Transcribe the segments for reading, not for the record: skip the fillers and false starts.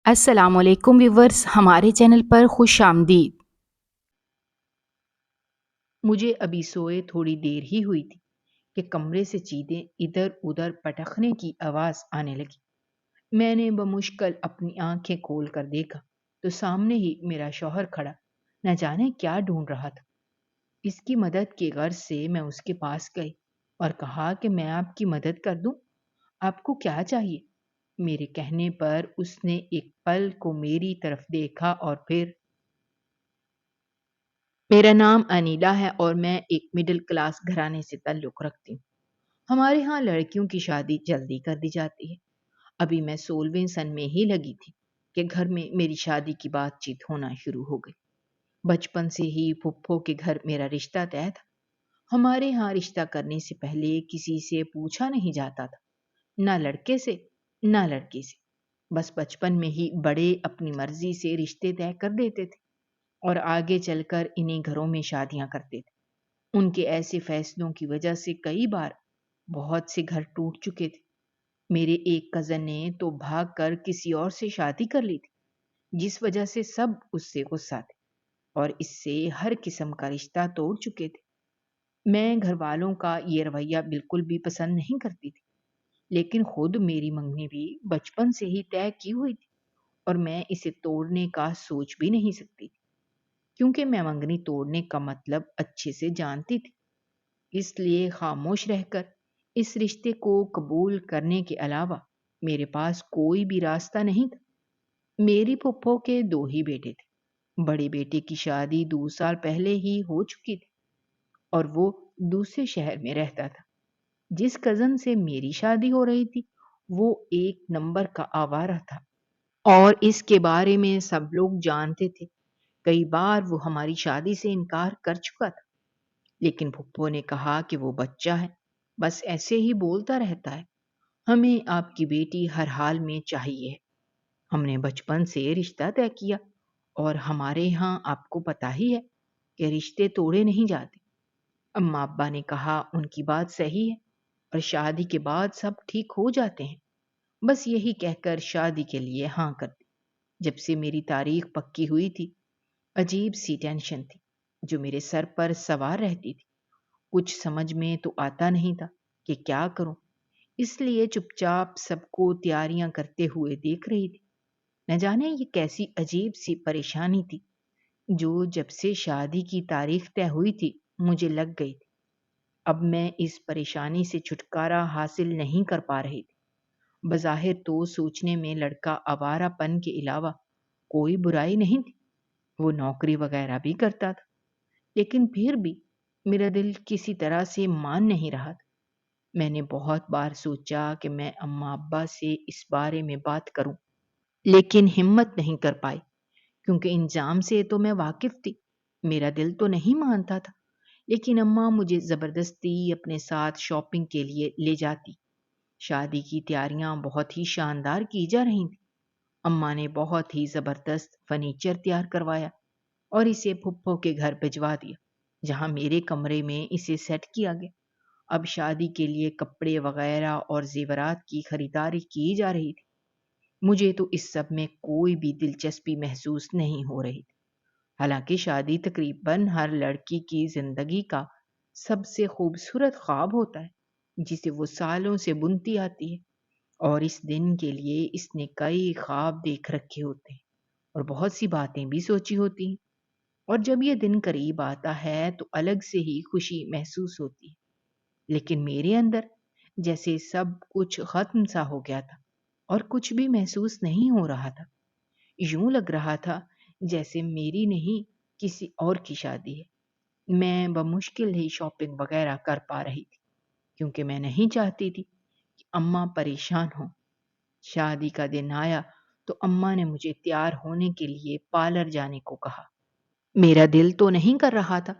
السلام علیکم ویورز، ہمارے چینل پر خوش آمدید۔ مجھے ابھی سوئے تھوڑی دیر ہی ہوئی تھی کہ کمرے سے چیزیں ادھر ادھر پٹکنے کی آواز آنے لگی۔ میں نے بمشکل اپنی آنکھیں کھول کر دیکھا تو سامنے ہی میرا شوہر کھڑا نہ جانے کیا ڈھونڈ رہا تھا۔ اس کی مدد کی غرض سے میں اس کے پاس گئی اور کہا کہ میں آپ کی مدد کر دوں، آپ کو کیا چاہیے؟ میرے کہنے پر اس نے ایک پل کو میری طرف دیکھا اور پھر میرا نام انیلا ہے اور میں ایک مڈل کلاس گھرانے سے تعلق رکھتی ہوں۔ ہمارے ہاں لڑکیوں کی شادی جلدی کر دی جاتی ہے۔ ابھی میں 16ویں سن میں ہی لگی تھی کہ گھر میں میری شادی کی بات چیت ہونا شروع ہو گئی۔ بچپن سے ہی پھپھو کے گھر میرا رشتہ طے تھا۔ ہمارے ہاں رشتہ کرنے سے پہلے کسی سے پوچھا نہیں جاتا تھا، نہ لڑکے سے نہ لڑکی سے۔ بس بچپن میں ہی بڑے اپنی مرضی سے رشتے طے کر دیتے تھے اور آگے چل کر انہیں گھروں میں شادیاں کرتے تھے۔ ان کے ایسے فیصلوں کی وجہ سے کئی بار بہت سے گھر ٹوٹ چکے تھے۔ میرے ایک کزن نے تو بھاگ کر کسی اور سے شادی کر لی تھی، جس وجہ سے سب اس سے غصہ تھے اور اس سے ہر قسم کا رشتہ توڑ چکے تھے۔ میں گھر والوں کا یہ رویہ بالکل بھی پسند نہیں کرتی تھی، لیکن خود میری منگنی بھی بچپن سے ہی طے کی ہوئی تھی اور میں اسے توڑنے کا سوچ بھی نہیں سکتی تھی، کیونکہ میں منگنی توڑنے کا مطلب اچھے سے جانتی تھی۔ اس لیے خاموش رہ کر اس رشتے کو قبول کرنے کے علاوہ میرے پاس کوئی بھی راستہ نہیں تھا۔ میری پھپھو کے 2 ہی بیٹے تھے۔ بڑے بیٹے کی شادی 2 سال پہلے ہی ہو چکی تھی اور وہ دوسرے شہر میں رہتا تھا۔ جس کزن سے میری شادی ہو رہی تھی وہ ایک نمبر کا آوارہ تھا اور اس کے بارے میں سب لوگ جانتے تھے۔ کئی بار وہ ہماری شادی سے انکار کر چکا تھا، لیکن پھپھو نے کہا کہ وہ بچہ ہے، بس ایسے ہی بولتا رہتا ہے، ہمیں آپ کی بیٹی ہر حال میں چاہیے۔ ہم نے بچپن سے رشتہ طے کیا اور ہمارے یہاں آپ کو پتہ ہی ہے کہ رشتے توڑے نہیں جاتے۔ اماں ابا نے کہا ان کی بات صحیح ہے اور شادی کے بعد سب ٹھیک ہو جاتے ہیں۔ بس یہی کہہ کر شادی کے لیے ہاں کر دی۔ جب سے میری تاریخ پکی ہوئی تھی، عجیب سی ٹینشن تھی جو میرے سر پر سوار رہتی تھی۔ کچھ سمجھ میں تو آتا نہیں تھا کہ کیا کروں، اس لیے چپ چاپ سب کو تیاریاں کرتے ہوئے دیکھ رہی تھی۔ نہ جانے یہ کیسی عجیب سی پریشانی تھی جو جب سے شادی کی تاریخ طے ہوئی تھی مجھے لگ گئی تھی۔ اب میں اس پریشانی سے چھٹکارا حاصل نہیں کر پا رہی تھی۔ بظاہر تو سوچنے میں لڑکا آوارہ پن کے علاوہ کوئی برائی نہیں تھی، وہ نوکری وغیرہ بھی کرتا تھا، لیکن پھر بھی میرا دل کسی طرح سے مان نہیں رہا تھا۔ میں نے بہت بار سوچا کہ میں اماں ابا سے اس بارے میں بات کروں، لیکن ہمت نہیں کر پائی، کیونکہ انجام سے تو میں واقف تھی۔ میرا دل تو نہیں مانتا تھا، لیکن اماں مجھے زبردستی اپنے ساتھ شاپنگ کے لیے لے جاتی۔ شادی کی تیاریاں بہت ہی شاندار کی جا رہی تھیں۔ اماں نے بہت ہی زبردست فرنیچر تیار کروایا اور اسے پھپھو کے گھر بھجوا دیا، جہاں میرے کمرے میں اسے سیٹ کیا گیا۔ اب شادی کے لیے کپڑے وغیرہ اور زیورات کی خریداری کی جا رہی تھی۔ مجھے تو اس سب میں کوئی بھی دلچسپی محسوس نہیں ہو رہی تھی، حالانکہ شادی تقریباً ہر لڑکی کی زندگی کا سب سے خوبصورت خواب ہوتا ہے جسے وہ سالوں سے بنتی آتی ہے، اور اس دن کے لیے اس نے کئی خواب دیکھ رکھے ہوتے ہیں اور بہت سی باتیں بھی سوچی ہوتی ہیں، اور جب یہ دن قریب آتا ہے تو الگ سے ہی خوشی محسوس ہوتی ہے۔ لیکن میرے اندر جیسے سب کچھ ختم سا ہو گیا تھا اور کچھ بھی محسوس نہیں ہو رہا تھا۔ یوں لگ رہا تھا جیسے میری نہیں کسی اور کی شادی ہے۔ میں بمشکل ہی شاپنگ وغیرہ کر پا رہی تھی، کیونکہ میں نہیں چاہتی تھی کہ اماں پریشان ہوں۔ شادی کا دن آیا تو اماں نے مجھے تیار ہونے کے لیے پارلر جانے کو کہا۔ میرا دل تو نہیں کر رہا تھا،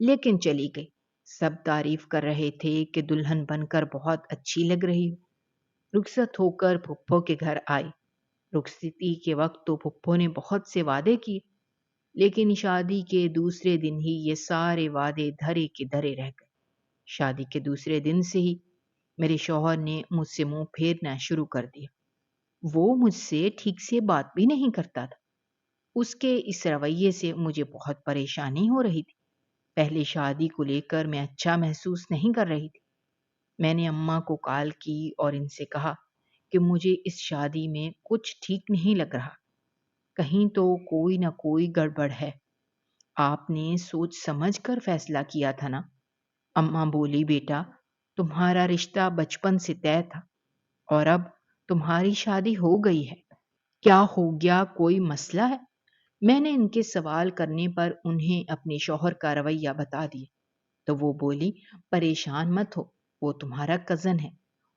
لیکن چلی گئی۔ سب تعریف کر رہے تھے کہ دلہن بن کر بہت اچھی لگ رہی ہو۔ رخصت ہو کر پھپھو کے گھر آئی۔ رخصتی کے وقت تو پھپھو نے بہت سے وعدے کیے، لیکن شادی کے دوسرے دن ہی یہ سارے وعدے دھرے کے دھرے رہ گئے۔ شادی کے دوسرے دن سے ہی میرے شوہر نے مجھ سے منہ پھیرنا شروع کر دیا۔ وہ مجھ سے ٹھیک سے بات بھی نہیں کرتا تھا۔ اس کے اس رویے سے مجھے بہت پریشانی ہو رہی تھی۔ پہلے شادی کو لے کر میں اچھا محسوس نہیں کر رہی تھی۔ میں نے اماں کو کال کی اور ان سے کہا کہ مجھے اس شادی میں کچھ ٹھیک نہیں لگ رہا، کہیں تو کوئی نہ کوئی گڑبڑ ہے۔ آپ نے سوچ سمجھ کر فیصلہ کیا تھا نا؟ اماں بولی، بیٹا تمہارا رشتہ بچپن سے طے تھا اور اب تمہاری شادی ہو گئی ہے، کیا ہو گیا، کوئی مسئلہ ہے؟ میں نے ان کے سوال کرنے پر انہیں اپنے شوہر کا رویہ بتا دیا تو وہ بولی، پریشان مت ہو، وہ تمہارا کزن ہے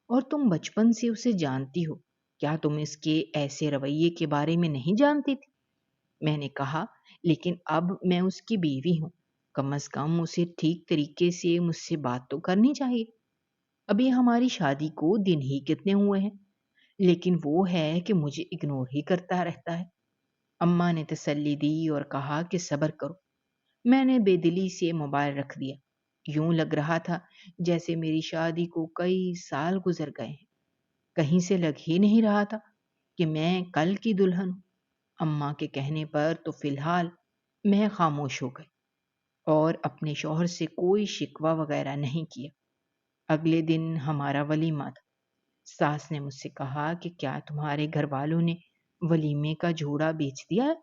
اور تم بچپن سے اسے جانتی ہو، کیا تم اس کے ایسے رویے کے بارے میں نہیں جانتی تھی؟ میں نے کہا، لیکن اب میں اس کی بیوی ہوں، کم از کم اسے ٹھیک طریقے سے مجھ سے بات تو کرنی چاہیے۔ ابھی ہماری شادی کو دن ہی کتنے ہوئے ہیں، لیکن وہ ہے کہ مجھے اگنور ہی کرتا رہتا ہے۔ اماں نے تسلی دی اور کہا کہ صبر کرو۔ میں نے بے دلی سے موبائل رکھ دیا۔ یوں لگ رہا تھا جیسے میری شادی کو کئی سال گزر گئے ہیں۔ کہیں سے لگ ہی نہیں رہا تھا کہ میں کل کی دلہن ہوں۔ اماں کے کہنے پر تو فی الحال میں خاموش ہو گئی اور اپنے شوہر سے کوئی شکوہ وغیرہ نہیں کیا۔ اگلے دن ہمارا ولیمہ تھا۔ ساس نے مجھ سے کہا کہ کیا تمہارے گھر والوں نے ولیمے کا جوڑا بیچ دیا ہے؟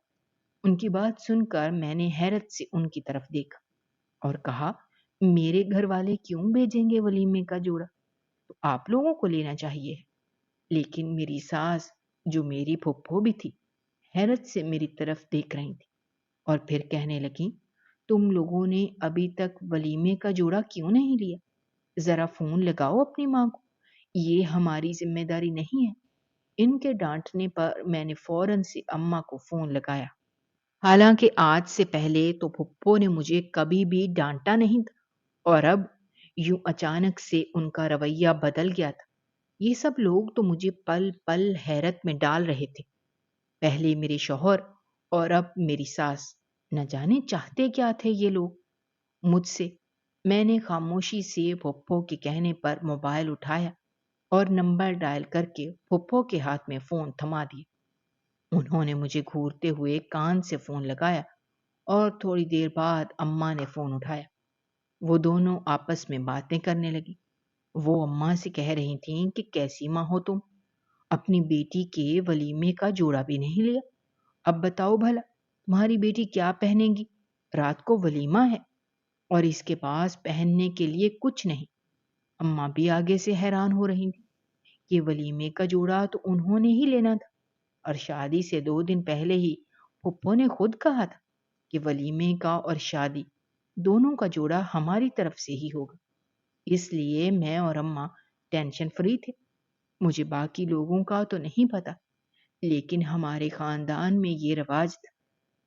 ان کی بات سن کر میں نے حیرت سے ان کی طرف دیکھا اور کہا، میرے گھر والے کیوں بھیجیں گے ولیمے کا جوڑا؟ تو آپ لوگوں کو لینا چاہیے۔ لیکن میری ساس، جو میری پھپھو بھی تھی، حیرت سے میری طرف دیکھ رہی تھی اور پھر کہنے لگی، تم لوگوں نے ابھی تک ولیمے کا جوڑا کیوں نہیں لیا؟ ذرا فون لگاؤ اپنی ماں کو، یہ ہماری ذمہ داری نہیں ہے۔ ان کے ڈانٹنے پر میں نے فوراً سے اماں کو فون لگایا۔ حالانکہ آج سے پہلے تو پھپھو نے مجھے کبھی بھی ڈانٹا نہیں تھا اور اب یوں اچانک سے ان کا رویہ بدل گیا تھا۔ یہ سب لوگ تو مجھے پل پل حیرت میں ڈال رہے تھے، پہلے میرے شوہر اور اب میری ساس۔ نہ جانے چاہتے کیا تھے یہ لوگ مجھ سے۔ میں نے خاموشی سے پھپھو کے کہنے پر موبائل اٹھایا اور نمبر ڈائل کر کے پھپھو کے ہاتھ میں فون تھما دیا۔ انہوں نے مجھے گھورتے ہوئے کان سے فون لگایا اور تھوڑی دیر بعد اماں نے فون اٹھایا۔ وہ دونوں آپس میں باتیں کرنے لگی۔ وہ اماں سے کہہ رہی تھیں کہ کیسی ماں ہو تم، اپنی بیٹی کے ولیمے کا جوڑا بھی نہیں لیا۔ اب بتاؤ بھلا تمہاری بیٹی کیا پہنے گی؟ رات کو ولیمہ ہے اور اس کے پاس پہننے کے لیے کچھ نہیں۔ اماں بھی آگے سے حیران ہو رہی تھی کہ ولیمے کا جوڑا تو انہوں نے ہی لینا تھا اور شادی سے 2 دن پہلے ہی پھپھو نے خود کہا تھا کہ ولیمے کا اور شادی دونوں کا جوڑا ہماری طرف سے ہی ہوگا۔ اس لیے میں اور اماں ٹینشن فری تھے۔ مجھے باقی لوگوں کا تو نہیں پتا، لیکن ہمارے خاندان میں یہ رواج تھا،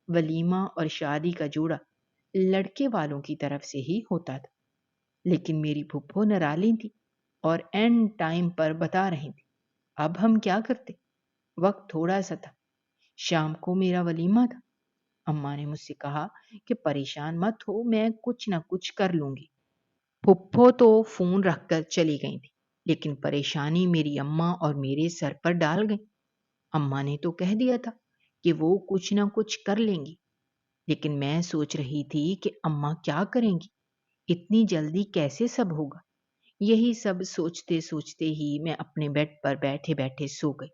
ولیمہ اور شادی کا جوڑا لڑکے والوں کی طرف سے ہی ہوتا تھا۔ لیکن میری پھپھو نرالی تھی اور اینڈ ٹائم پر بتا رہی تھی۔ اب ہم کیا کرتے؟ وقت تھوڑا سا تھا، شام کو میرا ولیمہ تھا۔ اماں نے مجھ سے کہا کہ پریشان مت ہو، میں کچھ نہ کچھ کر لوں گی۔ پھپھو تو فون رکھ کر چلی گئی تھی، لیکن پریشانی میری اماں اور میرے سر پر ڈال گئی۔ اماں نے تو کہہ دیا تھا کہ وہ کچھ نہ کچھ کر لیں گی، لیکن میں سوچ رہی تھی کہ اماں کیا کریں گی، اتنی جلدی کیسے سب ہوگا؟ یہی سب سوچتے سوچتے ہی میں اپنے بیڈ پر بیٹھے بیٹھے سو گئی۔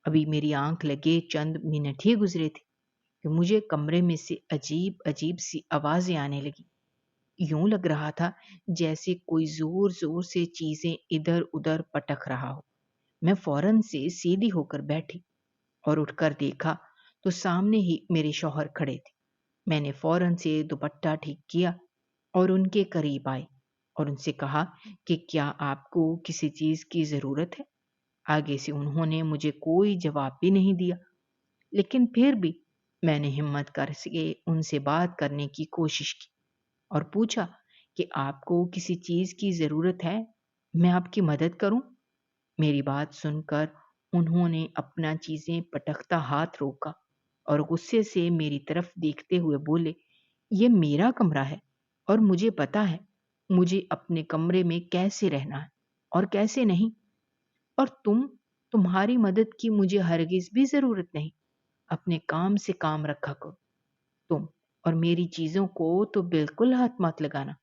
ابھی میری آنکھ لگے چند منٹ ہی گزرے تھے کہ مجھے کمرے میں سے عجیب عجیب سی آوازیں آنے لگی۔ یوں لگ رہا تھا جیسے کوئی زور زور سے چیزیں ادھر ادھر پٹک رہا ہو۔ میں فوراً سے سیدھی ہو کر بیٹھی اور اٹھ کر دیکھا تو سامنے ہی میرے شوہر کھڑے تھے۔ میں نے فوراً سے دوپٹہ ٹھیک کیا اور ان کے قریب آئی اور ان سے کہا کہ کیا آپ کو کسی چیز کی ضرورت ہے؟ آگے سے انہوں نے مجھے کوئی جواب بھی نہیں دیا، لیکن پھر بھی میں نے ہمت کر کے ان سے بات کرنے کی کوشش کی اور پوچھا کہ آپ کو کسی چیز کی ضرورت ہے؟ میں آپ کی مدد کروں؟ میری بات سن کر انہوں نے اپنا چیزیں پٹکتا ہاتھ روکا اور غصے سے میری طرف دیکھتے ہوئے بولے، یہ میرا کمرہ ہے اور مجھے پتا ہے مجھے اپنے کمرے میں کیسے رہنا ہے اور کیسے نہیں، اور تم तुम्हारी मदद की मुझे हरगिज़ भी ज़रूरत नहीं। अपने काम से काम रखा करो। तुम और मेरी चीज़ों को तो बिल्कुल हाथ मत लगाना।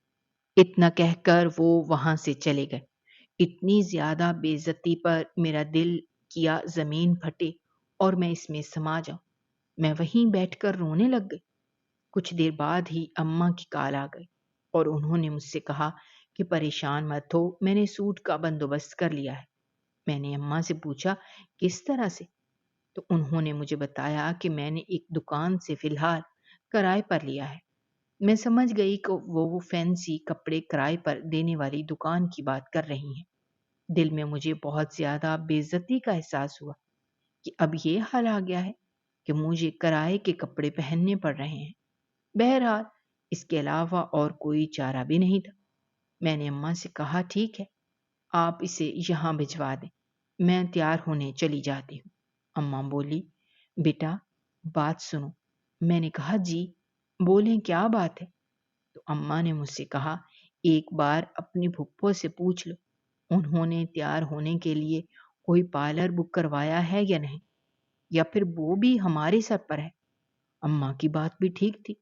इतना कहकर वो वहाँ से चले गए। इतनी ज़्यादा बेइज़्ज़ती पर मेरा दिल किया ज़मीन फटे और मैं इसमें समा जाऊँ। मैं वहीं बैठकर रोने लग गई। कुछ देर बाद ही अम्मा की कॉल आ गई और उन्होंने मुझसे कहा कि परेशान मत हो, मैंने सूट का बंदोबस्त कर लिया है। मैंने अम्मा से पूछा, किस तरह से? तो उन्होंने मुझे बताया कि मैंने एक दुकान से फ़िलहाल किराए पर लिया है। मैं समझ गई कि वो फैंसी कपड़े किराए पर देने वाली दुकान की बात कर रही हैं। दिल में मुझे बहुत ज़्यादा बेइज़्ज़ती का एहसास हुआ कि अब ये हाल आ गया है कि मुझे किराए के कपड़े पहनने पड़ रहे हैं। बहरहाल, इसके अलावा और कोई चारा भी नहीं था। मैंने अम्मा से कहा, ठीक है, आप इसे यहाँ भिजवा दें। मैं तैयार होने चली जाती हूँ। अम्मा बोली, बेटा, बात सुनो। मैंने कहा, जी, बोलें, क्या बात है? तो अम्मा ने मुझसे कहा, एक बार अपनी फूफो से पूछ लो, उन्होंने तैयार होने के लिए कोई पार्लर बुक करवाया है या नहीं, या फिर वो भी हमारे सर पर है। अम्मा की बात भी ठीक थी।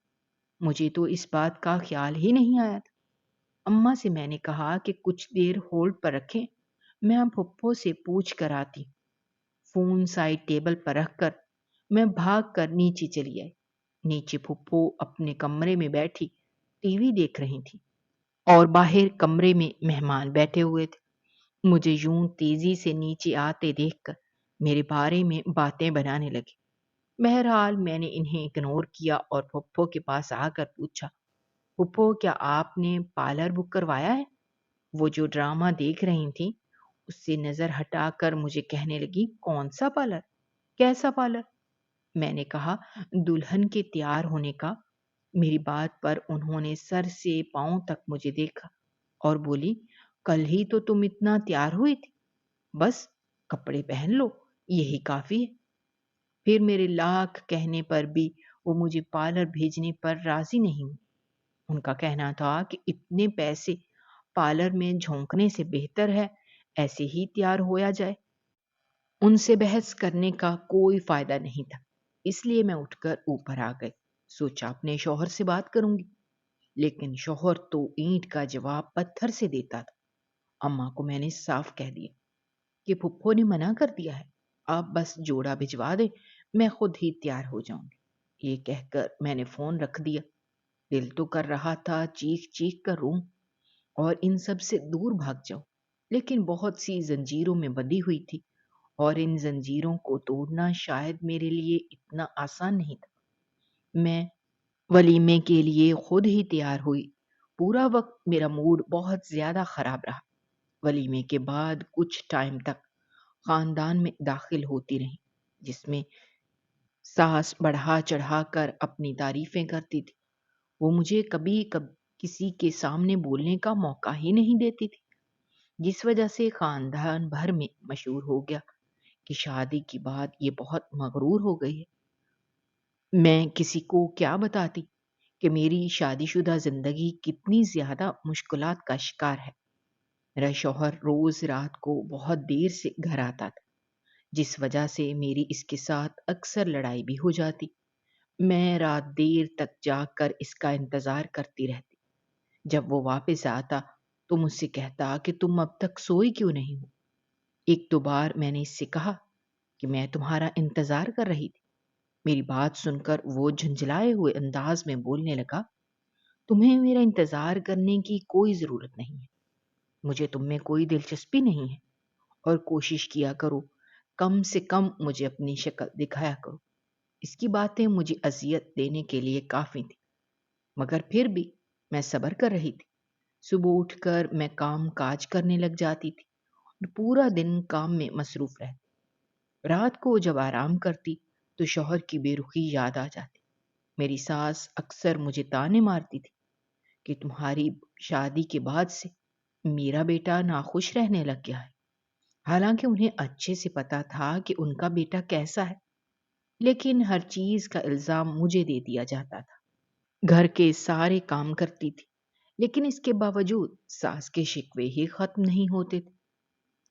मुझे तो इस बात का ख्याल ही नहीं आया था। अम्मा से मैंने कहा कि कुछ देर होल्ड पर रखें, मैं फूफो से पूछ कर आती। फोन साइड टेबल पर रखकर मैं भाग कर नीचे चली आई। नीचे फूफो अपने कमरे में बैठी टीवी देख रही थी और बाहर कमरे में मेहमान बैठे हुए थे। मुझे यूं तेजी से नीचे आते देखकर मेरे बारे में बातें बनाने लगे। बहरहाल, मैंने इन्हें इग्नोर किया और फूफो के पास आकर पूछा, फूफो, क्या आपने पार्लर बुक करवाया है? वो जो ड्रामा देख रही थी उससे नजर हटाकर मुझे कहने लगी, कौन सा पार्लर? कैसा पार्लर? मैंने कहा, दुल्हन के तैयार होने का। मेरी बात पर उन्होंने सर से पांव तक मुझे देखा और बोली, कल ही तो तुम इतना तैयार हुई थी, बस कपड़े पहन लो, यही काफी है। फिर मेरे लाख कहने पर भी वो मुझे पार्लर भेजने पर राजी नहीं हुई। उनका कहना था कि इतने पैसे पार्लर में झोंकने से बेहतर है ऐसे ही तैयार होया जाए। उनसे बहस करने का कोई फायदा नहीं था, इसलिए मैं उठकर ऊपर आ गई। सोचा अपने शौहर से बात करूंगी, लेकिन शौहर तो ईंट का जवाब पत्थर से देता था। अम्मा को मैंने साफ कह दिया कि फुप्पो ने मना कर दिया है, आप बस जोड़ा भिजवा दे, मैं खुद ही तैयार हो जाऊंगी। ये कहकर मैंने फोन रख दिया। दिल तो कर रहा था चीख चीख कर रोऊं और इन सब से दूर भाग जाऊं, लेकिन बहुत सी जंजीरों में बंधी हुई थी और इन जंजीरों को तोड़ना शायद मेरे लिए इतना आसान नहीं था। मैं वलीमे के लिए खुद ही तैयार हुई। पूरा वक्त मेरा मूड बहुत ज्यादा खराब रहा। वलीमे के बाद कुछ टाइम तक खानदान में दाखिल होती रही, जिसमें सास बढ़ा चढ़ा कर अपनी तारीफें करती थी। वो मुझे कभी किसी के सामने बोलने का मौका ही नहीं देती थी, जिस वजह से खानदान भर में मशहूर हो गया कि शादी के बाद ये बहुत मगरूर हो गई है। मैं किसी को क्या बताती कि मेरी शादीशुदा जिंदगी कितनी ज्यादा मुश्किलात का शिकार है। मेरा शौहर रोज रात को बहुत देर से घर आता था, जिस वजह से मेरी इसके साथ अक्सर लड़ाई भी हो जाती। मैं रात देर तक जागकर इसका इंतजार करती रहती। जब वो वापस आता तो मुझसे कहता कि तुम अब तक सोई क्यों नहीं हो। एक दो बार मैंने इससे कहा कि मैं तुम्हारा इंतजार कर रही थी। मेरी बात सुनकर वो झुंझलाए हुए अंदाज में बोलने लगा, तुम्हें मेरा इंतजार करने की कोई जरूरत नहीं है। मुझे तुम में कोई दिलचस्पी नहीं है और कोशिश किया करो, कम से कम मुझे अपनी शक्ल दिखाया करो। इसकी बातें मुझे अजियत देने के लिए काफी थी, मगर फिर भी मैं सब्र कर रही थी। सुबह उठकर मैं काम काज करने लग जाती थी और पूरा दिन काम में मसरूफ रहती। रात को जब आराम करती तो शौहर की बेरुखी याद आ जाती। मेरी सास अक्सर मुझे ताने मारती थी कि तुम्हारी शादी के बाद से मेरा बेटा नाखुश रहने लग गया है। हालांकि उन्हें अच्छे से पता था कि उनका बेटा कैसा है, लेकिन हर चीज का इल्जाम मुझे दे दिया जाता था। घर के सारे काम करती थी, लेकिन इसके बावजूद सास के शिकवे ही खत्म नहीं होते थे।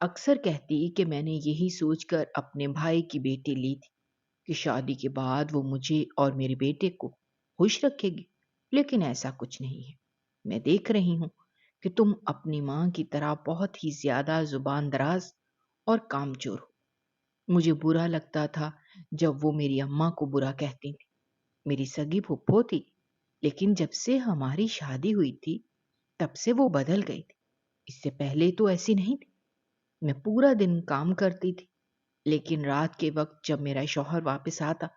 अक्सर कहती कि मैंने यही सोचकर अपने भाई की बेटी ली थी कि शादी के बाद वो मुझे और मेरे बेटे को खुश रखेगी, लेकिन ऐसा कुछ नहीं है। मैं देख रही हूँ कि तुम अपनी माँ की तरह बहुत ही ज्यादा जुबान दराज और कामचोर हो। मुझे बुरा लगता था जब वो मेरी अम्मा को बुरा कहती थी, मेरी सगी फुप्पो थी, लेकिन जब से हमारी शादी हुई थी तब से वो बदल गई थी। इससे पहले तो ऐसी नहीं थी। मैं पूरा दिन काम करती थी, लेकिन रात के वक्त जब मेरा शौहर वापस आता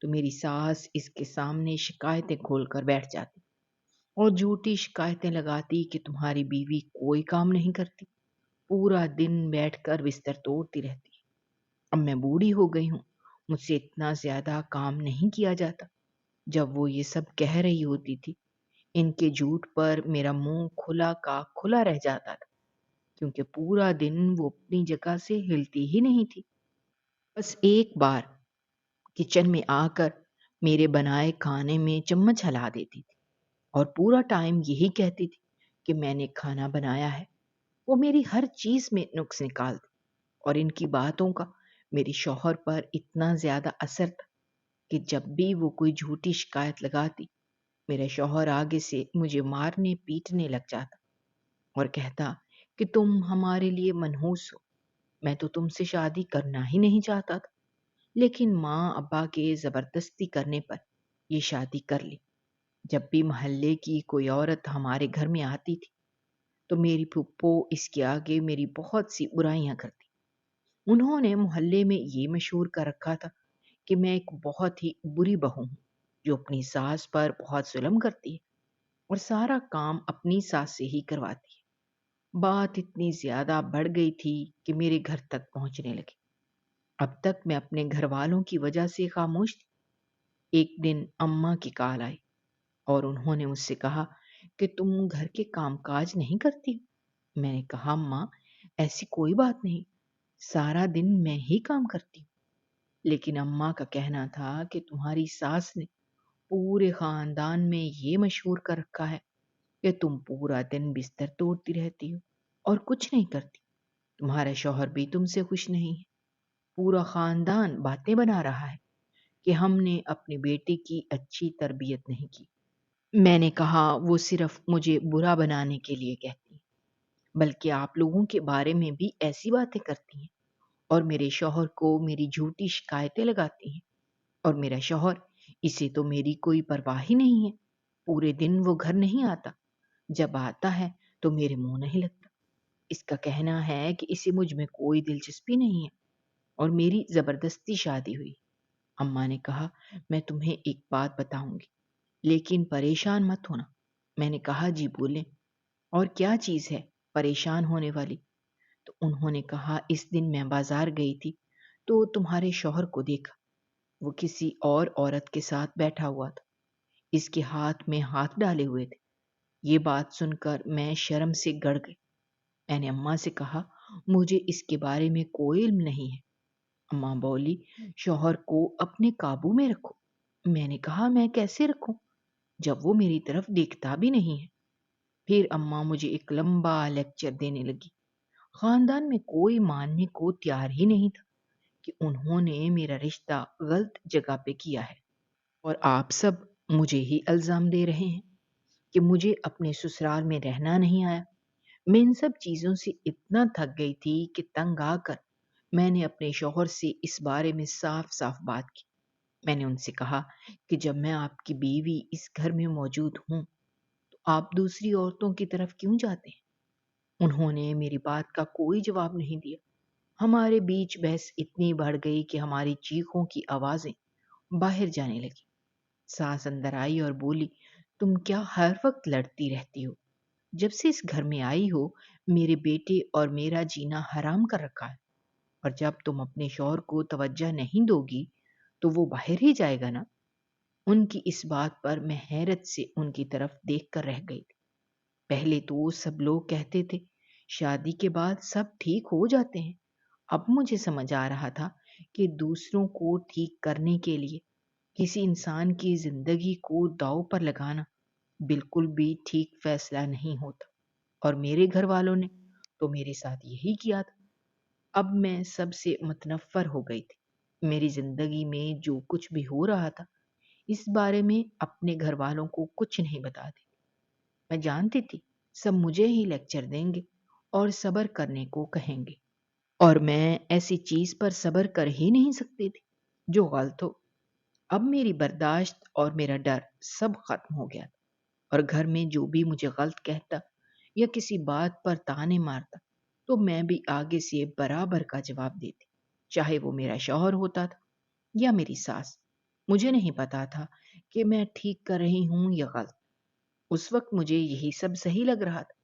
तो मेरी सास इसके सामने शिकायतें खोलकर बैठ जाती और झूठी शिकायतें लगाती कि तुम्हारी बीवी कोई काम नहीं करती, पूरा दिन बैठकर बिस्तर तोड़ती रहती है। अब मैं बूढ़ी हो गई हूँ, मुझसे इतना ज्यादा काम नहीं किया जाता। जब वो ये सब कह रही होती थी, इनके झूठ पर मेरा मुंह खुला का खुला रह जाता था, क्योंकि पूरा दिन वो अपनी जगह से हिलती ही नहीं थी। बस एक बार किचन में आकर मेरे बनाए खाने में चम्मच हिला देती थी और पूरा टाइम यही कहती थी कि मैंने खाना बनाया है। वो मेरी हर चीज में नुक्स निकालती और इनकी बातों का मेरे शौहर पर इतना ज्यादा असर था कि जब भी वो कोई झूठी शिकायत लगाती, मेरा शौहर आगे से मुझे मारने पीटने लग जाता और कहता कि तुम हमारे लिए मनहूस हो, मैं तो तुमसे शादी करना ही नहीं चाहता था, लेकिन माँ अब्बा के जबरदस्ती करने पर ये शादी कर ली। जब भी मोहल्ले की कोई औरत हमारे घर में आती थी तो मेरी फुप्पो इसके आगे मेरी बहुत सी बुराइयां करती। उन्होंने मोहल्ले में ये मशहूर कर रखा था कि मैं एक बहुत ही बुरी बहू हूँ जो अपनी सास पर बहुत जुल्म करती है और सारा काम अपनी सास से ही करवाती है। बात इतनी ज्यादा बढ़ गई थी कि मेरे घर तक पहुंचने लगी। अब तक मैं अपने घर वालों की वजह से खामोश थी। एक दिन अम्मा की कॉल आई और उन्होंने मुझसे कहा कि तुम घर के कामकाज नहीं करती हो। मैंने कहा अम्मा, ऐसी कोई बात नहीं, सारा दिन मैं ही काम करती हूँ। लेकिन अम्मा का कहना था कि तुम्हारी सास ने पूरे खानदान में ये मशहूर कर रखा है कि तुम पूरा दिन बिस्तर तोड़ती रहती हो और कुछ नहीं करती। तुम्हारा शौहर भी तुमसे खुश नहीं है। पूरा खानदान बातें बना रहा है कि हमने अपने बेटे की अच्छी तरबियत नहीं की। मैंने कहा वो सिर्फ मुझे बुरा बनाने के लिए कहती है, बल्कि आप लोगों के बारे में भी ऐसी बातें करती हैं और मेरे शौहर को मेरी झूठी शिकायतें लगाती हैं। और मेरा शौहर, इसे तो मेरी कोई परवाह ही नहीं है। पूरे दिन वो घर नहीं आता, जब आता है तो मेरे मुंह नहीं लगता। इसका कहना है कि इसे मुझ में कोई दिलचस्पी नहीं है और मेरी जबरदस्ती शादी हुई। अम्मा ने कहा, मैं तुम्हें एक बात बताऊंगी, लेकिन परेशान मत होना। मैंने कहा, जी बोले। और क्या चीज है परेशान होने वाली? तो उन्होंने कहा, इस दिन मैं बाजार गई थी तो तुम्हारे शौहर को देखा। वो किसी और औरत के साथ बैठा हुआ था, इसके हाथ में हाथ डाले हुए थे। ये बात सुनकर मैं शर्म से गड़ गई। मैंने अम्मा से कहा, मुझे इसके बारे में कोई इल्म नहीं है। अम्मा बोली, शौहर को अपने काबू में रखो। मैंने कहा, मैं कैसे रखूं जब वो मेरी तरफ देखता भी नहीं है? फिर अम्मा मुझे एक लंबा लेक्चर देने लगी। खानदान में कोई मानने को तैयार ही नहीं था कि उन्होंने मेरा रिश्ता गलत जगह पे किया है और आप सब मुझे ही इल्जाम दे रहे हैं कि मुझे अपने ससुराल में रहना नहीं आया। मैं इन सब चीजों से इतना थक गई थी कि तंग आकर मैंने अपने शौहर से इस बारे में साफ साफ बात की। मैंने उनसे कहा कि जब मैं आपकी बीवी इस घर में मौजूद हूँ तो आप दूसरी औरतों की तरफ क्यों जाते हैं? उन्होंने मेरी बात का कोई जवाब नहीं दिया। हमारे बीच बहस इतनी बढ़ गई कि हमारी चीखों की आवाजें बाहर जाने लगी। सास अंदर आई और बोली, तुम क्या हर वक्त लड़ती रहती हो? जब से इस घर में आई हो, मेरे बेटे और मेरा जीना हराम कर रखा है, और जब तुम अपने शौहर को तवज्जो नहीं दोगी तो वो बाहर ही जाएगा ना। उनकी इस बात पर मैं हैरत से उनकी तरफ देख कर रह गई थी। पहले तो सब लोग कहते थे शादी के बाद सब ठीक हो जाते हैं। अब मुझे समझ आ रहा था कि दूसरों को ठीक करने के लिए किसी इंसान की जिंदगी को दांव पर लगाना बिल्कुल भी ठीक फैसला नहीं होता। और मेरे घर वालों ने तो मेरे साथ यही किया था। अब मैं सबसे मुतनफ़्फ़र हो गई थी। मेरी ज़िंदगी में जो कुछ भी हो रहा था, इस बारे में अपने घरवालों को कुछ नहीं बताती। मैं जानती थी, सब मुझे ही लेक्चर देंगे और सब्र करने को कहेंगे, और मैं ऐसी चीज़ पर सब्र कर ही नहीं सकती थी, जो गलत हो। अब मेरी बर्दाश्त और मेरा डर सब खत्म हो गया था, और घर में जो भी मुझे गलत कहता या किसी बात पर ताने मारता, तो मैं भी आगे से बराबर का जवाब देती, चाहे वो मेरा शौहर होता था या मेरी सास। मुझे नहीं पता था कि मैं ठीक कर रही हूँ या गलत। उस वक्त मुझे यही सब सही लग रहा था।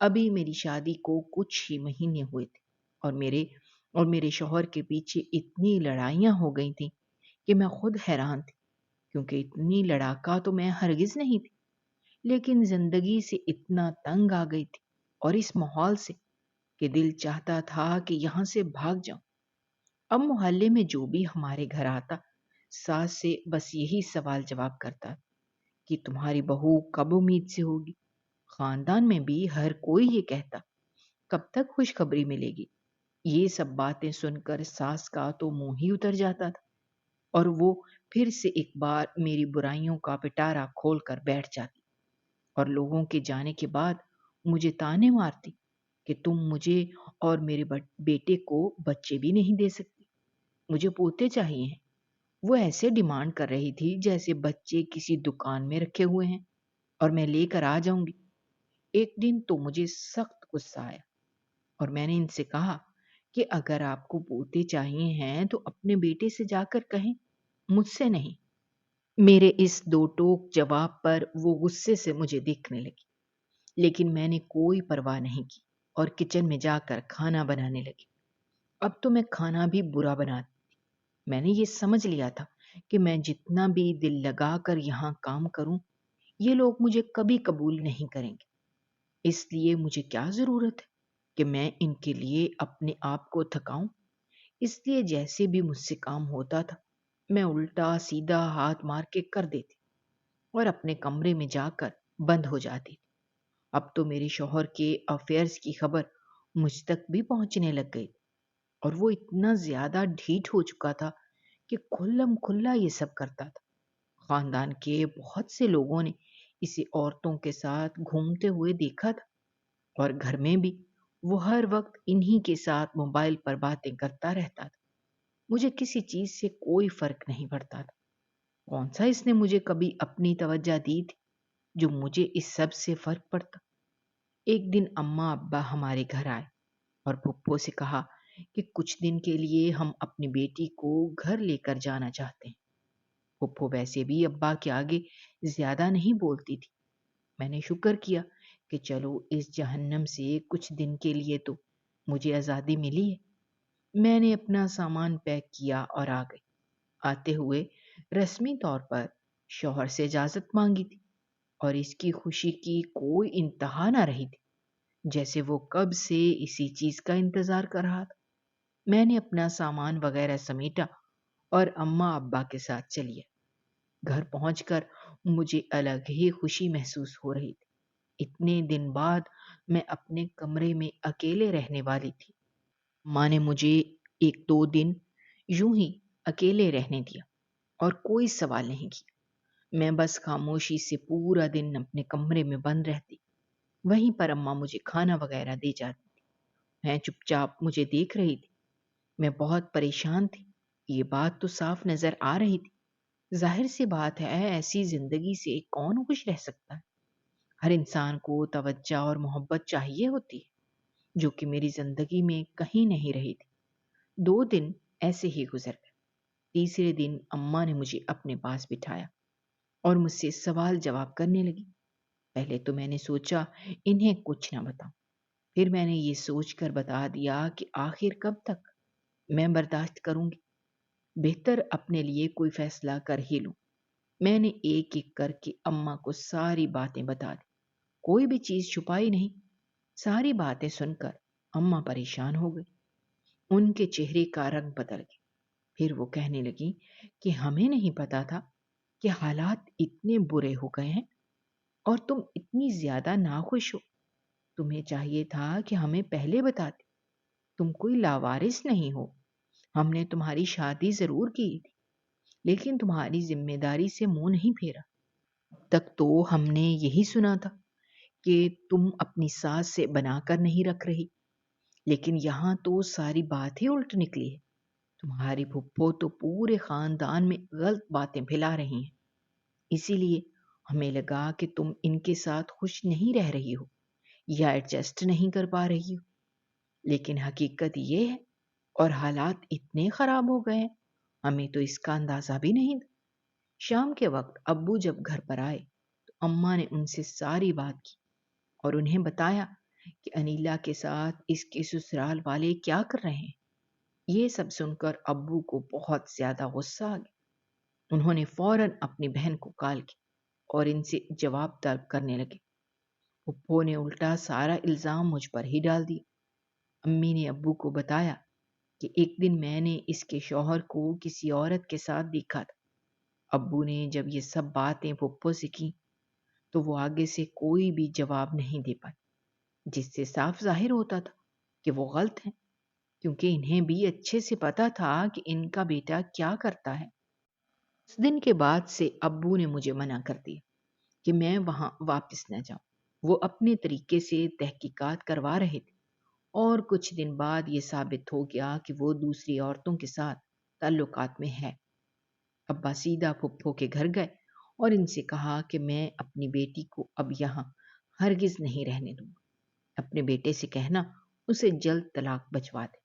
अभी मेरी शादी को कुछ ही महीने हुए थे, और मेरे शौहर के पीछे इतनी लड़ाइयाँ हो गई थी कि मैं खुद हैरान थी, क्योंकि इतनी लड़ाका तो मैं हरगिज नहीं थी। लेकिन जिंदगी से इतना तंग आ गई थी, और इस माहौल से, कि दिल चाहता था कि यहाँ से भाग जाऊं। अब मोहल्ले में जो भी हमारे घर आता, सास से बस यही सवाल जवाब करता कि तुम्हारी बहू कब उम्मीद से होगी। खानदान में भी हर कोई ये कहता, कब तक खुशखबरी मिलेगी। ये सब बातें सुनकर सास का तो मुंह ही उतर जाता था, और वो फिर से एक बार मेरी बुराइयों का पिटारा खोल कर बैठ जाती, और लोगों के जाने के बाद मुझे ताने मारती कि तुम मुझे और मेरे बेटे को बच्चे भी नहीं दे सकती, मुझे पोते चाहिए हैं। वो ऐसे डिमांड कर रही थी जैसे बच्चे किसी दुकान में रखे हुए हैं, और मैं लेकर आ जाऊंगी। एक दिन तो मुझे सख्त गुस्सा आया, और मैंने इनसे कहा कि अगर आपको पोते चाहिए हैं तो अपने बेटे से जाकर कहें, मुझसे नहीं। मेरे इस दो टोक जवाब पर वो गुस्से से मुझे देखने लगी, लेकिन मैंने कोई परवाह नहीं की और किचन में जाकर खाना बनाने लगी। अब तो मैं खाना भी बुरा बनाती। मैंने ये समझ लिया था कि मैं जितना भी दिल लगाकर यहाँ काम करूं, ये लोग मुझे कभी कबूल नहीं करेंगे। इसलिए मुझे क्या जरूरत है कि मैं इनके लिए अपने आप को थकाऊं। इसलिए जैसे भी मुझसे काम होता था, मैं उल्टा सीधा हाथ मार के कर देती और अपने कमरे में जाकर बंद हो जाती थी। अब तो मेरे शौहर के अफेयर्स की खबर मुझ तक भी पहुंचने लग गई, और वो इतना ज्यादा ढीठ हो चुका था कि खुल्लम खुल्ला ये सब करता था। खानदान के बहुत से लोगों ने इसे औरतों के साथ घूमते हुए देखा था, और घर में भी वो हर वक्त इन्हीं के साथ मोबाइल पर बातें करता रहता था। मुझे किसी चीज से कोई फर्क नहीं पड़ता था। कौन सा इसने मुझे कभी अपनी तवज्जो दी थी, जो मुझे इस सब से फर्क पड़ता। एक दिन अम्मा अब्बा हमारे घर आए, और पुप्पो से कहा कि कुछ दिन के लिए हम अपनी बेटी को घर लेकर जाना चाहते हैं। पुप्पो वैसे भी अब्बा के आगे ज्यादा नहीं बोलती थी। मैंने शुक्र किया कि चलो, इस जहन्नम से कुछ दिन के लिए तो मुझे आज़ादी मिली है। मैंने अपना सामान पैक किया और आ गई। आते हुए रस्मी तौर पर शौहर से इजाजत मांगी थी, और इसकी खुशी की कोई इंतहा ना रही थी, जैसे वो कब से इसी चीज का इंतजार कर रहा था। मैंने अपना सामान वगैरह समेटा और अम्मा अब्बा के साथ चलिए। घर पहुंचकर मुझे अलग ही खुशी महसूस हो रही थी। इतने दिन बाद मैं अपने कमरे में अकेले रहने वाली थी। माँ ने मुझे एक दो दिन यूं ही अकेले रहने दिया, और कोई सवाल नहीं किया। मैं बस खामोशी से पूरा दिन अपने कमरे में बंद रहती। वहीं पर अम्मा मुझे खाना वगैरह दे जाती। मैं चुपचाप मुझे देख रही थी। मैं बहुत परेशान थी, ये बात तो साफ नजर आ रही थी। जाहिर सी बात है, ऐसी जिंदगी से कौन खुश रह सकता है। हर इंसान को तवज्जो और मोहब्बत चाहिए होती है, जो कि मेरी जिंदगी में कहीं नहीं रही थी। 2 दिन ऐसे ही गुजर गए। तीसरे दिन अम्मा ने मुझे अपने पास बिठाया और मुझसे सवाल जवाब करने लगी। पहले तो मैंने सोचा इन्हें कुछ ना बताऊं, फिर मैंने ये सोचकर बता दिया कि आखिर कब तक मैं बर्दाश्त करूंगी। बेहतर अपने लिए कोई फैसला कर ही लूं। मैंने एक एक करके अम्मा को सारी बातें बता दी, कोई भी चीज छुपाई नहीं। सारी बातें सुनकर अम्मा परेशान हो गई। उनके चेहरे का रंग बदल गया। फिर वो कहने लगी कि हमें नहीं पता था कि हालात इतने बुरे हो गए हैं, और तुम इतनी ज्यादा नाखुश हो। तुम्हें चाहिए था कि हमें पहले बताते। तुम कोई लावारिस नहीं हो। हमने तुम्हारी शादी ज़रूर की थी, लेकिन तुम्हारी ज़िम्मेदारी से मुँह नहीं फेरा। अब तक तो हमने यही सुना था कि तुम अपनी सास से बनाकर नहीं रख रही, लेकिन यहाँ तो सारी बात ही उल्ट निकली है। तुम्हारी फुप्पो तो पूरे खानदान में गलत बातें फैला रही हैं। इसीलिए हमें लगा कि तुम इनके साथ खुश नहीं रह रही हो या एडजस्ट नहीं कर पा रही हो। लेकिन हकीकत ये है, और हालात इतने खराब हो गए हैं, हमें तो इसका अंदाजा भी नहीं था। शाम के वक्त अब्बू जब घर पर आए तो अम्मा ने उनसे सारी बात की और उन्हें बताया कि अनीला के साथ इसके ससुराल वाले क्या कर रहे हैं। ये सब सुनकर अब्बू को बहुत ज्यादा गुस्सा आ गया। उन्होंने फौरन अपनी बहन को कॉल की और इनसे जवाब तलब करने लगे। पप्पो ने उल्टा सारा इल्जाम मुझ पर ही डाल दिया। अम्मी ने अब्बू को बताया कि एक दिन मैंने इसके शौहर को किसी औरत के साथ देखा था। अब्बू ने जब ये सब बातें पप्पो से की तो वो आगे से कोई भी जवाब नहीं दे पाए, जिससे साफ जाहिर होता था कि वो गलत हैं, क्योंकि इन्हें भी अच्छे से पता था कि इनका बेटा क्या करता है। उस दिन के बाद से अब्बू ने मुझे मना कर दिया कि मैं वहां वापस न जाऊं। वो अपने तरीके से तहकीकात करवा रहे थे और कुछ दिन बाद ये साबित हो गया कि वो दूसरी औरतों के साथ ताल्लुकात में है। अब्बा सीधा फुप्पो के घर गए और इनसे कहा कि मैं अपनी बेटी को अब यहाँ हरगिज नहीं रहने दूंगा। अपने बेटे से कहना उसे जल्द तलाक बचवा दे।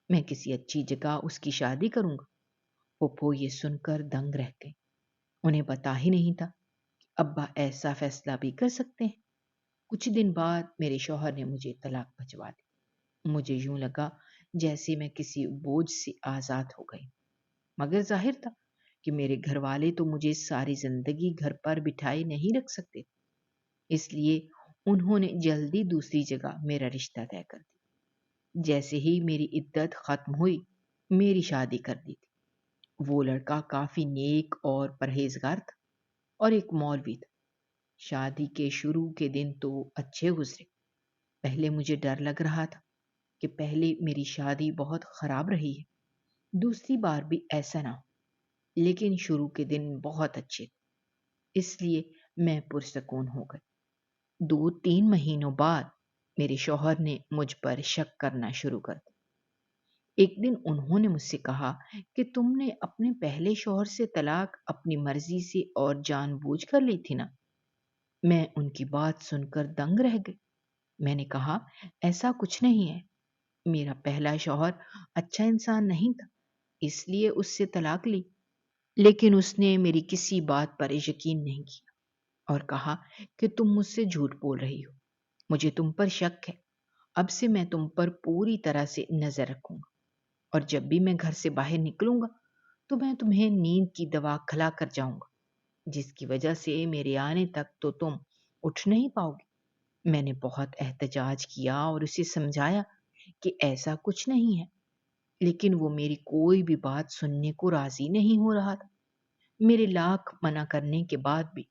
मैं किसी अच्छी जगह उसकी शादी करूंगा। फुप्पो ये सुनकर दंग रह गए। उन्हें पता ही नहीं था कि अब्बा ऐसा फैसला भी कर सकते हैं। कुछ दिन बाद मेरे शौहर ने मुझे तलाक भिजवा दी। मुझे यूं लगा जैसे मैं किसी बोझ से आजाद हो गई, मगर जाहिर था कि मेरे घर वाले तो मुझे सारी जिंदगी घर पर बिठाए नहीं रख सकते। इसलिए उन्होंने जल्दी दूसरी जगह मेरा रिश्ता तय कर दिया। जैसे ही मेरी इद्दत खत्म हुई, मेरी शादी कर दी थी। वो लड़का काफी नेक और परहेजगार था और एक मौलवी था। शादी के शुरू के दिन तो अच्छे गुजरे। पहले मुझे डर लग रहा था कि पहले मेरी शादी बहुत खराब रही है, दूसरी बार भी ऐसा ना हो। लेकिन शुरू के दिन बहुत अच्छे थे, इसलिए मैं पुरसकून हो गई। 2-3 महीनों बाद मेरे शौहर ने मुझ पर शक करना शुरू कर दिया। एक दिन उन्होंने मुझसे कहा कि तुमने अपने पहले शौहर से तलाक अपनी मर्जी से और जानबूझकर ली थी ना। मैं उनकी बात सुनकर दंग रह गई। मैंने कहा, ऐसा कुछ नहीं है। मेरा पहला शौहर अच्छा इंसान नहीं था, इसलिए उससे तलाक ली। लेकिन उसने मेरी किसी बात पर यकीन नहीं किया और कहा कि तुम मुझसे झूठ बोल रही हो। मुझे तुम पर शक है। अब से मैं तुम पर पूरी तरह से नजर रखूंगा और जब भी मैं घर से बाहर निकलूंगा तो मैं तुम्हें नींद की दवा खिला कर जाऊंगा, जिसकी वजह से मेरे आने तक तो तुम उठ नहीं पाओगे। मैंने बहुत एहतजाज किया और उसे समझाया कि ऐसा कुछ नहीं है, लेकिन वो मेरी कोई भी बात सुनने को राजी नहीं हो रहा था। मेरे लाख मना करने के बाद भी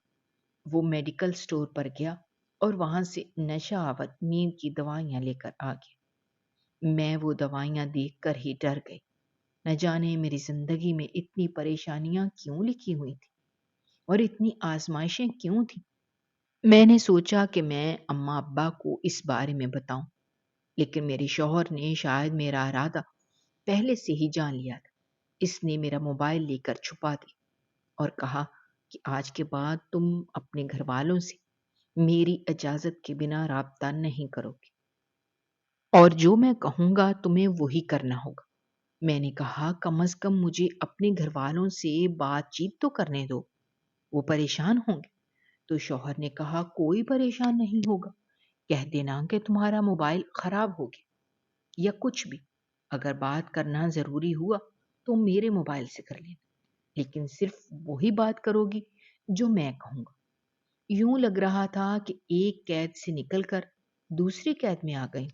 वो मेडिकल स्टोर पर गया और वहां से नशा आवत नींद की दवाइयां लेकर आ गया। मैं वो दवाइयां देखकर ही डर गई। न जाने मेरी जिंदगी में इतनी परेशानियां क्यों लिखी हुई थी और इतनी आजमाइशें क्यों थी। मैंने सोचा कि मैं अम्मा अब्बा को इस बारे में बताऊं, लेकिन मेरे शौहर ने शायद मेरा इरादा पहले से ही जान लिया था। इसने मेरा मोबाइल लेकर छुपा दिया और कहा कि आज के बाद तुम अपने घर वालों से मेरी इजाजत के बिना राब्ता नहीं करोगे और जो मैं कहूंगा तुम्हें वही करना होगा। मैंने कहा, कम से कम मुझे अपने घर वालों से बातचीत तो करने दो, वो परेशान होंगे। तो शौहर ने कहा, कोई परेशान नहीं होगा। कह देना कि तुम्हारा मोबाइल खराब हो गया या कुछ भी। अगर बात करना जरूरी हुआ तो मेरे मोबाइल से कर लेना, लेकिन सिर्फ वही बात करोगी जो मैं कहूंगा। यूं लग रहा था कि एक कैद से निकलकर दूसरी कैद में आ गई।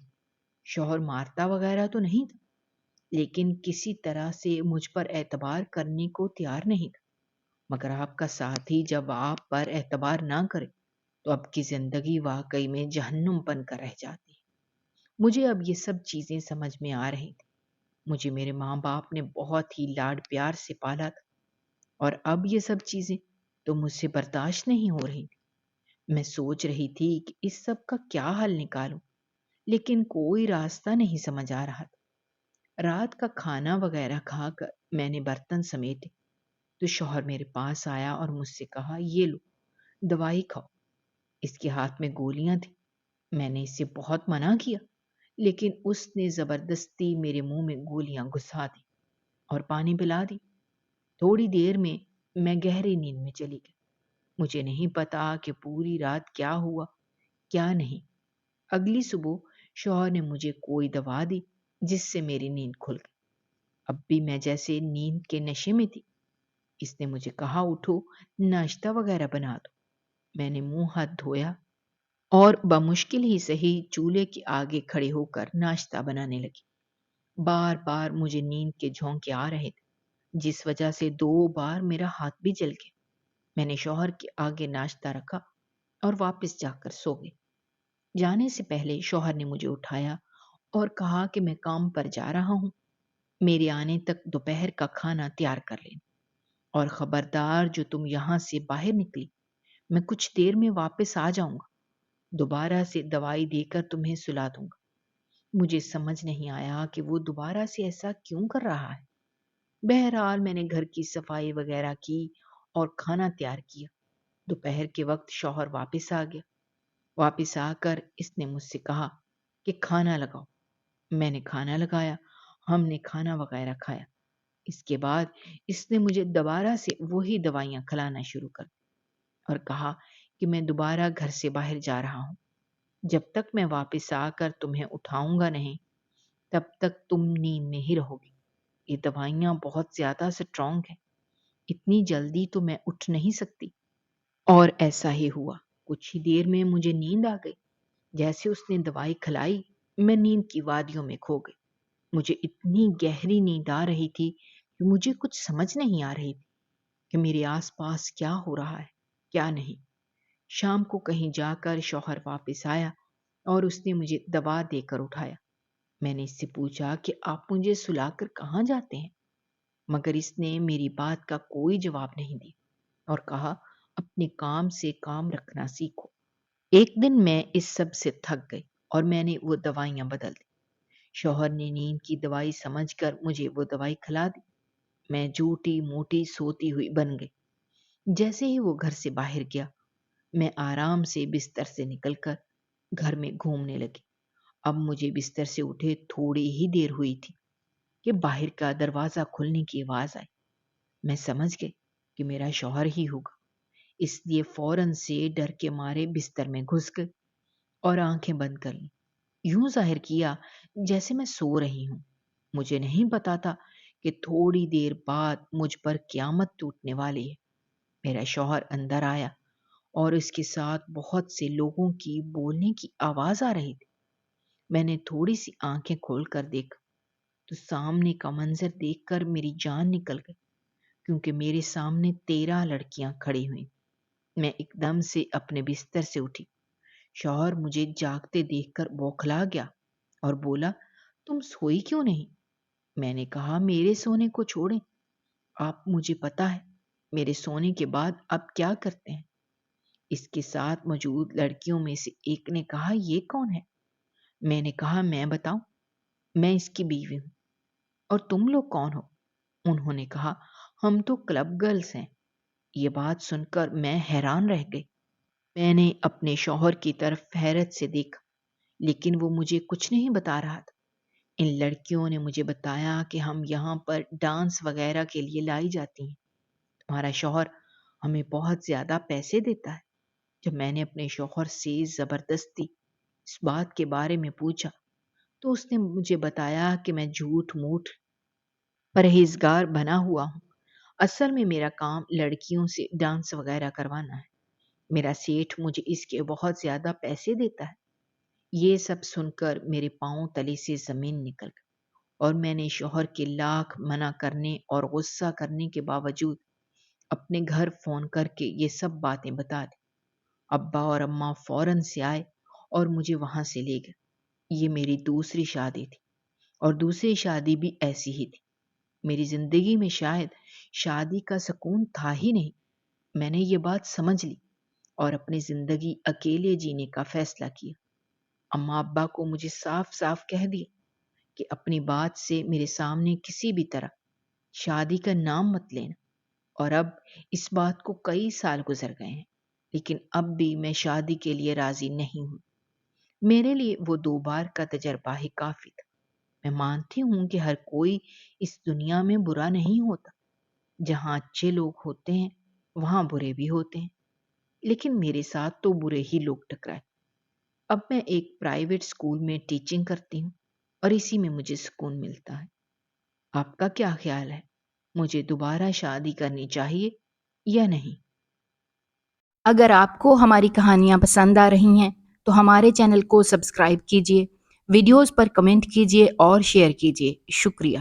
शौहर मारता वगैरह तो नहीं था, लेकिन किसी तरह से मुझ पर एतबार करने को तैयार नहीं था। मगर आपका साथी जब आप पर एतबार ना करे तो आपकी जिंदगी वाकई में जहन्नुम बनकर रह जाती है। مجھے اب یہ سب چیزیں سمجھ میں آ رہی تھی۔ مجھے میرے ماں باپ نے بہت ہی لاڈ پیار سے پالا تھا، اور اب یہ سب چیزیں تو مجھ سے برداشت نہیں ہو رہی تھی۔ میں سوچ رہی تھی کہ اس سب کا کیا حل نکالوں، لیکن کوئی راستہ نہیں سمجھ آ رہا تھا۔ رات کا کھانا وغیرہ کھا کر میں نے برتن سمیٹے تو شوہر میرے پاس آیا اور مجھ سے کہا، یہ لو دوائی کھاؤ۔ اس کے ہاتھ میں گولیاں تھیں۔ میں نے اسے بہت منع کیا، لیکن اس نے زبردستی میرے منہ میں گولیاں گھسا دی اور پانی پلا دی۔ تھوڑی دیر میں گہری نیند میں چلی گئی۔ مجھے نہیں پتا کہ پوری رات کیا ہوا کیا نہیں۔ اگلی صبح شوہر نے مجھے کوئی دوا دی جس سے میری نیند کھل گئی۔ اب بھی میں جیسے نیند کے نشے میں تھی۔ اس نے مجھے کہا، اٹھو ناشتہ وغیرہ بنا دو۔ میں نے منہ ہاتھ دھویا اور بمشکل ہی صحیح چولہے کے آگے کھڑے ہو کر ناشتہ بنانے لگی۔ بار بار مجھے نیند کے جھونکے آ رہے تھے، جس وجہ سے 2 بار میرا ہاتھ بھی جل گیا۔ میں نے شوہر کے آگے ناشتہ رکھا اور واپس جا کر سو گئی۔ جانے سے پہلے شوہر نے مجھے اٹھایا اور کہا کہ میں کام پر جا رہا ہوں، میرے آنے تک دوپہر کا کھانا تیار کر لینا، اور خبردار جو تم یہاں سے باہر نکلی، میں کچھ دیر میں واپس آ جاؤں گا، دوبارہ سے دوائی دے کر تمہیں سلا دوں گا۔ مجھے سمجھ نہیں آیا کہ وہ دوبارہ سے ایسا کیوں کر رہا ہے۔ بہرحال میں نے گھر کی صفائی وغیرہ کی اور کھانا تیار کیا۔ دوپہر کے وقت شوہر واپس آ گیا۔ واپس آ کر اس نے مجھ سے کہا کہ کھانا لگاؤ۔ میں نے کھانا لگایا، ہم نے کھانا وغیرہ کھایا۔ اس کے بعد اس نے مجھے دوبارہ سے وہی دوائیاں کھلانا شروع کر دی اور کہا کہ میں دوبارہ گھر سے باہر جا رہا ہوں۔ جب تک میں واپس آ کر تمہیں اٹھاؤں گا نہیں، تب تک تم نیند میں ہی رہو گی۔ یہ دوائیاں بہت زیادہ سٹرونگ ہیں، اتنی جلدی تو میں اٹھ نہیں سکتی۔ اور ایسا ہی ہوا۔ کچھ ہی دیر میں مجھے نیند آ گئی۔ جیسے اس نے دوائی کھلائی، میں نیند کی وادیوں میں کھو گئی۔ مجھے اتنی گہری نیند آ رہی تھی کہ مجھے کچھ سمجھ نہیں آ رہی تھی کہ میرے آس پاس کیا ہو رہا ہے کیا نہیں۔ شام کو کہیں جا کر شوہر واپس آیا اور اس نے مجھے دوا دے کر اٹھایا۔ میں نے اس سے پوچھا کہ آپ مجھے سلا کر کہاں جاتے ہیں، مگر اس نے میری بات کا کوئی جواب نہیں دیا اور کہا، اپنے کام سے کام رکھنا سیکھو۔ ایک دن میں اس سب سے تھک گئی اور میں نے وہ دوائیاں بدل دی۔ شوہر نے نیند کی دوائی سمجھ کر مجھے وہ دوائی کھلا دی۔ میں جھوٹی موٹی سوتی ہوئی بن گئی۔ جیسے ہی وہ گھر سے باہر گیا، میں آرام سے بستر سے نکل کر گھر میں گھومنے لگی۔ اب مجھے بستر سے اٹھے تھوڑی ہی دیر ہوئی تھی کہ باہر کا دروازہ کھلنے کی آواز آئی۔ میں سمجھ گئی کہ میرا شوہر ہی ہوگا، اس لیے فوراً سے ڈر کے مارے بستر میں گھس گئی اور آنکھیں بند کر لیں۔ یوں ظاہر کیا جیسے میں سو رہی ہوں۔ مجھے نہیں پتا تھا کہ تھوڑی دیر بعد مجھ پر قیامت ٹوٹنے والی ہے۔ میرا شوہر اندر آیا اور اس کے ساتھ بہت سے لوگوں کی بولنے کی آواز آ رہی تھی۔ میں نے تھوڑی سی آنکھیں کھول کر دیکھا تو سامنے کا منظر دیکھ کر میری جان نکل گئی، کیونکہ میرے سامنے 13 لڑکیاں کھڑی ہوئیں۔ میں ایک دم سے اپنے بستر سے اٹھی۔ شوہر مجھے جاگتے دیکھ کر بوکھلا گیا اور بولا، تم سوئی کیوں نہیں؟ میں نے کہا، میرے سونے کو چھوڑیں، آپ مجھے پتا ہے میرے سونے کے بعد آپ کیا کرتے ہیں۔ اس کے ساتھ موجود لڑکیوں میں سے ایک نے کہا، یہ کون ہے؟ میں نے کہا، میں بتاؤں، میں اس کی بیوی ہوں۔ اور تم لوگ کون ہو؟ انہوں نے کہا، ہم تو کلب گرلز ہیں۔ یہ بات سن کر میں حیران رہ گئی۔ میں نے اپنے شوہر کی طرف حیرت سے دیکھا، لیکن وہ مجھے کچھ نہیں بتا رہا تھا۔ ان لڑکیوں نے مجھے بتایا کہ ہم یہاں پر ڈانس وغیرہ کے لیے لائی جاتی ہیں، تمہارا شوہر ہمیں بہت زیادہ پیسے دیتا ہے۔ جب میں نے اپنے شوہر سے زبردستی اس بات کے بارے میں پوچھا تو اس نے مجھے بتایا کہ میں جھوٹ موٹ پرہیزگار بنا ہوا ہوں۔ اصل میں میرا کام لڑکیوں سے ڈانس وغیرہ کروانا ہے۔ میرا سیٹھ مجھے اس کے بہت زیادہ پیسے دیتا ہے۔ یہ سب سن کر میرے پاؤں تلے سے زمین نکل گئی اور میں نے شوہر کے لاکھ منع کرنے اور غصہ کرنے کے باوجود اپنے گھر فون کر کے یہ سب باتیں بتا دی۔ ابا اور اماں فوراً سے آئے اور مجھے وہاں سے لے گئے۔ یہ میری دوسری شادی تھی اور دوسری شادی بھی ایسی ہی تھی۔ میری زندگی میں شاید شادی کا سکون تھا ہی نہیں۔ میں نے یہ بات سمجھ لی اور اپنی زندگی اکیلے جینے کا فیصلہ کیا۔ اماں ابا کو مجھے صاف صاف کہہ دیا کہ اپنی بات سے میرے سامنے کسی بھی طرح شادی کا نام مت لینا، اور اب اس بات کو کئی سال گزر گئے ہیں، لیکن اب بھی میں شادی کے لیے راضی نہیں ہوں۔ میرے لیے وہ 2 بار کا تجربہ ہی کافی تھا۔ میں مانتی ہوں کہ ہر کوئی اس دنیا میں برا نہیں ہوتا۔ جہاں اچھے لوگ ہوتے ہیں وہاں برے بھی ہوتے ہیں، لیکن میرے ساتھ تو برے ہی لوگ ٹکرائے۔ اب میں ایک پرائیویٹ اسکول میں ٹیچنگ کرتی ہوں اور اسی میں مجھے سکون ملتا ہے۔ آپ کا کیا خیال ہے؟ مجھے دوبارہ شادی کرنی چاہیے یا نہیں؟ اگر آپ کو ہماری کہانیاں پسند آ رہی ہیں تو ہمارے چینل کو سبسکرائب کیجیے، ویڈیوز پر کمنٹ کیجیے اور شیئر کیجیے۔ شکریہ۔